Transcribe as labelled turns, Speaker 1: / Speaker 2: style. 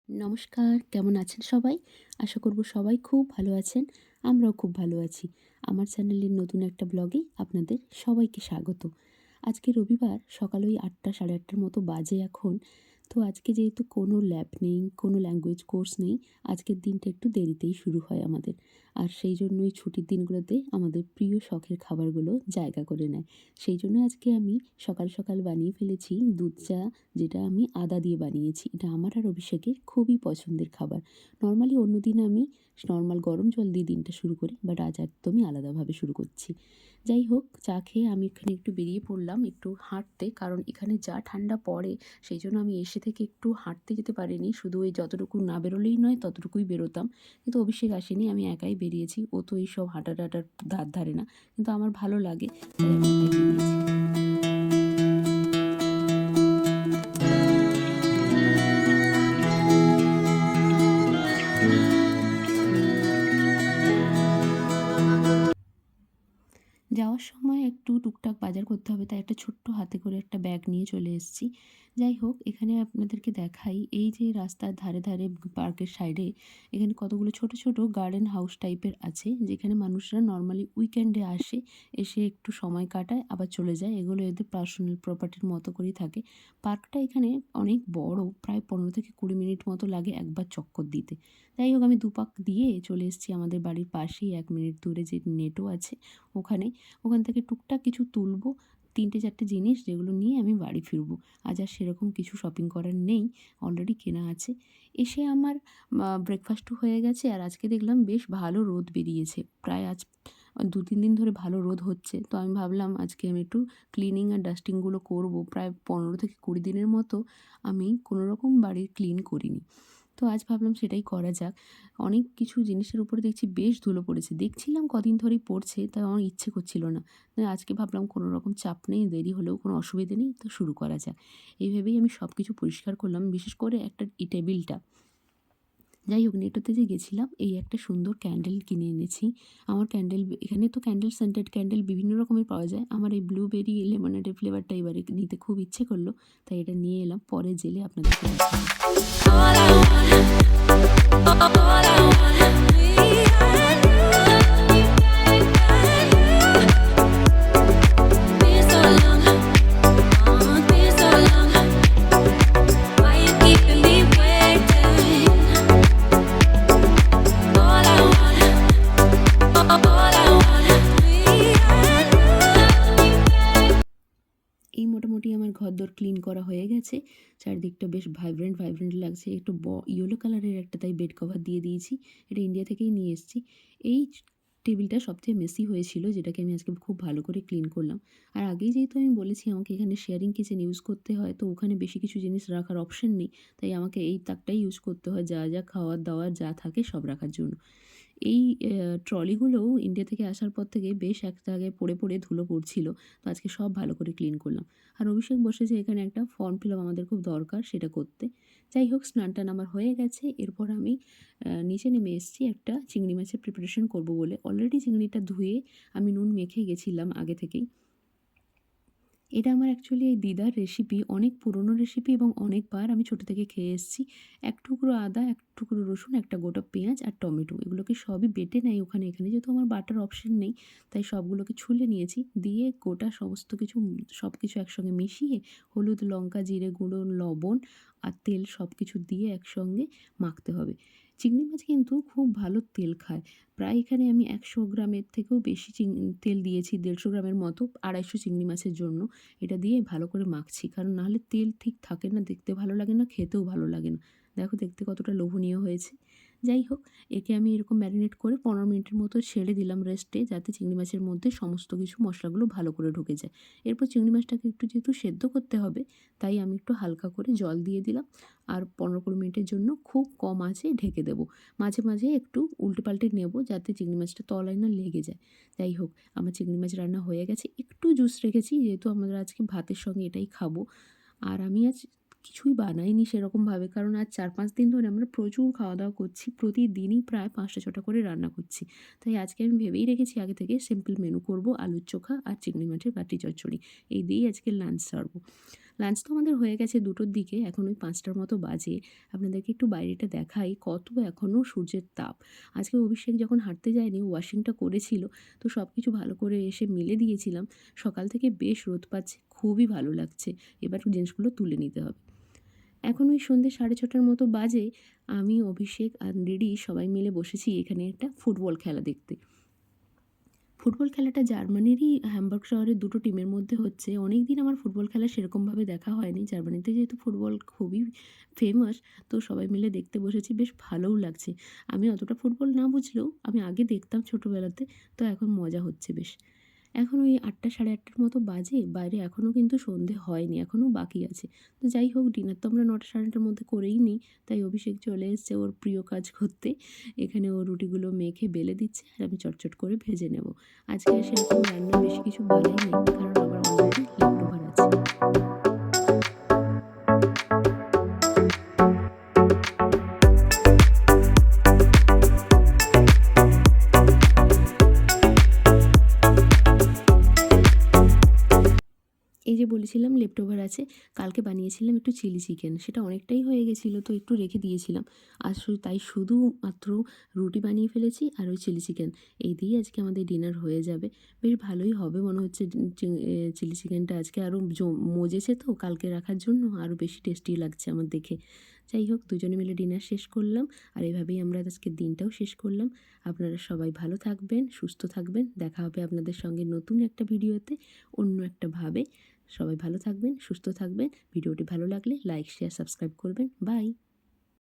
Speaker 1: নমস্কার, কেমন আছেন সবাই? আশা করব সবাই খুব ভালো আছেন। আমরাও খুব ভালো আছি। আমার চ্যানেলের নতুন একটা ব্লগে আপনাদের সবাইকে স্বাগত। আজকে রবিবার সকাল ওই ৮টা ৮:৩০ মতো বাজে এখন। তো আজকে যেহেতু কোনো ল্যাব নেই, কোনো ল্যাঙ্গুয়েজ কোর্স নেই, আজকের দিনটা একটু দেরিতেই শুরু হয় আমাদের। আর সেই জন্যই ছুটির দিনগুলোতে আমাদের প্রিয় শখের খাবারগুলো জায়গা করে নেয়। সেই জন্য আজকে আমি সকাল, সকাল বানিয়ে ফেলেছি দুধ চা, যেটা আমি আদা দিয়ে বানিয়েছি। এটা আমার আর অভিষেকের খুবই পছন্দের খাবার। নরমালি অন্যদিন আমি নরমাল গরম জল দিয়ে দিনটা শুরু করি, বাট আজ একদমই আলাদাভাবে শুরু করছি। যাই হোক, চা খেয়ে আমি এখানে একটু বেরিয়ে পড়লাম একটু হাঁটতে, কারণ এখানে যা ঠান্ডা পড়ে সেই জন্য আমি এসে থেকে একটু হাঁটতে যেতে পারিনি। শুধু ওই যতটুকু না বেরোলেই নয় ততটুকুই বেরোতাম। কিন্তু অভিষেক আসেনি, আমি একাই বেরিয়েছি। ও তো এইসব হাঁটা-টাটার ধার ধারে না। কিন্তু আমার ভালো লাগে, তাই আমি একাই বেরিয়েছি। যাওয়ার সময় একটু টুকটাক বাজার করতে হবে, তাই একটা ছোট্ট হাতে করে একটা ব্যাগ নিয়ে চলে এসেছি। যাই হোক, এখানে আপনাদেরকে দেখাই, এই যে রাস্তার ধারে ধারে পার্কের সাইডে এখানে কতগুলো ছোট ছোট গার্ডেন হাউস টাইপের আছে, যেখানে মানুষরা নর্মালি উইকেন্ডে আসে, এসে একটু সময় কাটায় আবার চলে যায়। এগুলো এদের পার্সোনাল প্রপার্টির মতো করেই থাকে। পার্কটা এখানে অনেক বড়, প্রায় 15 থেকে 20 মিনিট মতো লাগে একবার চক্কর দিতে। যাই হোক, আমি দুপাক দিয়ে চলে এসেছি আমাদের বাড়ির পাশেই 1 মিনিট দূরে যে নেটও আছে ওখানে। ওখান থেকে টুকটাক কিছু তুলবো, ৩-৪টে জিনিস, যেগুলো নিয়ে আমি বাড়ি ফিরবো। আজ আর সেরকম কিছু শপিং করার নেই, অলরেডি কেনা আছে। এসে আমার ব্রেকফাস্টও হয়ে গেছে, আর আজকে দেখলাম বেশ ভালো রোদ বেরিয়েছে। প্রায় আজ ২-৩ দিন ধরে ভালো রোদ হচ্ছে। তো আমি ভাবলাম আজকে আমি একটু ক্লিনিং আর ডাস্টিংগুলো করবো। প্রায় ১৫ থেকে ২০ দিনের মতো আমি কোনোরকম বাড়ি ক্লিন করিনি। তো আজ ভাবলাম সেটাই করা যাক। অনেক কিছু জিনিসের উপরে দেখছি বেশ ধুলো পড়েছে। দেখছিলাম কদিন ধরেই পড়ছে, তাই আমার ইচ্ছে করছিল না। আজকে ভাবলাম কোনো রকম চাপ নেই, দেরি হলেও কোনো অসুবিধে নেই, তো শুরু করা যাক। এই ভেবেই আমি সব কিছু পরিষ্কার করলাম, বিশেষ করে একটা টেবিলটা। যাই হোক, নেটোতে যে গেছিলাম, এই একটা সুন্দর ক্যান্ডেল কিনে এনেছি। আমার ক্যান্ডেল, এখানে তো ক্যান্ডেল, সেন্টেড ক্যান্ডেল বিভিন্ন রকমের পাওয়া যায়। আমার এই ব্লুবেরি লেমনেডের ফ্লেভারটা এবারে নিতে খুব ইচ্ছে করলো, তাই এটা নিয়ে এলাম। পরে জেলে আপনাদেরকে দেখাবো।
Speaker 2: All I want, all I wanna be been so long, been so long. Why you keeping me waiting? All I want, all I wanna be.
Speaker 1: এই মোটামুটি আমার ঘরদোর ক্লিন করা হয়ে গেছে। চারদিকটা বেশ ভাইব্রেন্ট, ভাইব্রেন্ট লাগছে। একটু ইয়েলো কালারের একটা তাই বেড কভার দিয়ে দিয়েছি। এটা ইন্ডিয়া থেকেই নিয়ে এসেছি। এই টেবিলটা সবচেয়ে মেসি হয়েছিল, যেটাকে আমি আজকে খুব ভালো করে ক্লিন করলাম। আর আগেই যেহেতু আমি বলেছি আমাকে এখানে শেয়ারিং কিচেন ইউজ করতে হয়, তো ওখানে বেশি কিছু জিনিস রাখার অপশন নেই। তাই আমাকে এই তাকটাই ইউজ করতে হয়, যা যা খাওয়ার-দাওয়ার যা থাকে সব রাখার জন্য। এই ট্রলিগুলোও ইন্ডিয়া থেকে আসার পর থেকে বেশ এক জায়গায় পড়ে, পড়ে ধুলো পড়ছিল। তো আজকে সব ভালো করে ক্লিন করলাম। আর অভিষেক বসেছে এখানে একটা ফর্ম ফিল আপ আমাদের খুব দরকার সেটা করতে। যাই হোক, স্নান-টান আমার হয়ে গেছে। এরপর আমি নিচে নেমে এসেছি একটা চিংড়ি মাছের প্রিপারেশন করব বলে। অলরেডি চিংড়িটা ধুয়ে আমি নুন মেখে গেছিলাম আগে থেকেই। এটা আমার অ্যাকচুয়ালি এই দিদার রেসিপি, অনেক পুরনো রেসিপি এবং অনেকবার আমি ছোটো থেকে খেয়ে এসেছি। এক টুকরো আদা, এক টুকরো রসুন, একটা গোটা পেঁয়াজ আর টমেটো, এগুলোকে সবই বেটে নেয় ওখানে। এখানে যেহেতু আমার বাটার অপশন নেই, তাই সবগুলোকে ছুলে নিয়েছি। দিয়ে গোটা সমস্ত কিছু সব কিছু একসঙ্গে মিশিয়ে হলুদ, লঙ্কা, জিরে গুঁড়ো, লবণ আর তেল সব কিছু দিয়ে একসঙ্গে মাখতে হবে। চিংড়ি মাছ কিন্তু খুব ভালো তেল খায়। প্রায় এখানে আমি ১০০ গ্রামের থেকেও বেশি তেল দিয়েছি, ১৫০ গ্রামের মতো ২৫০ চিংড়ি মাছের জন্য। এটা দিয়ে ভালো করে মাখছি, কারণ নাহলে তেল ঠিক থাকে না, দেখতে ভালো লাগে না, খেতেও ভালো লাগে না। দেখো দেখতে কতটা লোভনীয় হয়েছে। যাই হোক, একে আমি এরকম ম্যারিনেট করে ১৫ মিনিটের মতো ছেড়ে দিলাম রেস্টে, যাতে চিংড়ি মাছের মধ্যে সমস্ত কিছু মশলাগুলো ভালো করে ঢুকে যায়। এরপর চিংড়ি মাছটাকে একটু যেহেতু সেদ্ধ করতে হবে, তাই আমি একটু হালকা করে জল দিয়ে দিলাম। আর ১৫-২০ মিনিটের জন্য খুব কম আঁচে ঢেকে দেবো। মাঝে মাঝে একটু উল্টে পাল্টে নেব, যাতে চিংড়ি মাছটা তলায় না লেগে যায়। যাই হোক, আমার চিংড়ি মাছ রান্না হয়ে গেছে। একটু জুস রেখেছি, যেহেতু আমরা আজকে ভাতের সঙ্গে এটাই খাবো। আর আমি আজ কিছুই বানাইনি সেরকমভাবে, কারণ আজ ৪-৫ দিন ধরে আমরা প্রচুর খাওয়া-দাওয়া করছি। প্রতিদিনই প্রায় ৫টা-৬টা করে রান্না করছি। তাই আজকে আমি ভেবেই রেখেছি আগে থেকে সিম্পল মেনু করব, আলুর চোখা আর চিংড়ি মাছের বাটি চচ্চড়ি। এই দিয়েই আজকে লাঞ্চ সারবো। লাঞ্চ তো আমাদের হয়ে গেছে 2টোর দিকে, এখন ওই 5টার মতো বাজে। আপনাদেরকে একটু বাইরেটা দেখাই, কত এখনও সূর্যের তাপ। আজকে অভিষেক যখন হাঁটতে যায়নি, ওয়াশিংটা করেছিল, তো সব কিছু ভালো করে এসে মেলে দিয়েছিলাম। সকাল থেকে বেশ রোদ পাচ্ছে, খুবই ভালো লাগছে। এবার জিনিসগুলো তুলে নিতে হবে। এখন ওই সন্ধ্যে 6:30টার মতো বাজে, আমি, অভিষেক আর রিডি সবাই মিলে বসেছি এখানে একটা ফুটবল খেলা দেখতে। ফুটবল খেলাটা জার্মানিরই হ্যামবার্গ শহরের 2টো টিমের মধ্যে হচ্ছে। অনেকদিন আমার ফুটবল খেলা সেরকমভাবে দেখা হয়নি। জার্মানিতে যেহেতু ফুটবল খুবই ফেমাস, তো সবাই মিলে দেখতে বসেছি। বেশ ভালোও লাগছে। আমি অতটা ফুটবল না বুঝলেও আমি আগে দেখতাম ছোটোবেলাতে, তো এখন মজা হচ্ছে বেশ। এখন ওই 8টা 8:30টার মতো বাজে। বাইরে এখনও কিন্তু সন্ধে হয়নি, এখনও বাকি আছে। তো যাই হোক, ডিনার তো আমরা 9টা 9:30টার মধ্যে করেই নিই। তাই অভিষেক চলে এসছে ওর প্রিয় কাজ করতে। এখানে ও রুটিগুলো মেখে বেলে দিচ্ছে আর আমি চটচট করে ভেজে নেব। আজকে আর সেরকম রান্নার বেশি কিছু বলাই নেই, কারণ আমার অলরেডি লেফট ওভার আছে। এই যে বলেছিলাম লেফট ওভার আছে, কালকে বানিয়েছিলাম একটু চিলি চিকেন। সেটা অনেকটাই হয়ে গেছিলো, তো একটু রেখে দিয়েছিলাম। আর তাই শুধুমাত্র রুটি বানিয়ে ফেলেছি আর ওই চিলি চিকেন। এই দিয়েই আজকে আমাদের ডিনার হয়ে যাবে। বেশ ভালোই হবে মনে হচ্ছে। চিলি চিকেনটা আজকে আরও মজেছে, তো কালকে রাখার জন্য আরও বেশি টেস্টি লাগছে আমার দেখে। যাই হোক, দুজনে মিলে ডিনার শেষ করলাম। আর এভাবেই আমরা আজকের দিনটাও শেষ করলাম। আপনারা সবাই ভালো থাকবেন, সুস্থ থাকবেন। দেখা হবে আপনাদের সঙ্গে নতুন একটা ভিডিওতে, অন্য একটা ভাবে। সবাই ভালো থাকবেন, সুস্থ থাকবেন। ভিডিওটি ভালো লাগলে লাইক, শেয়ার, সাবস্ক্রাইব করবেন। বাই।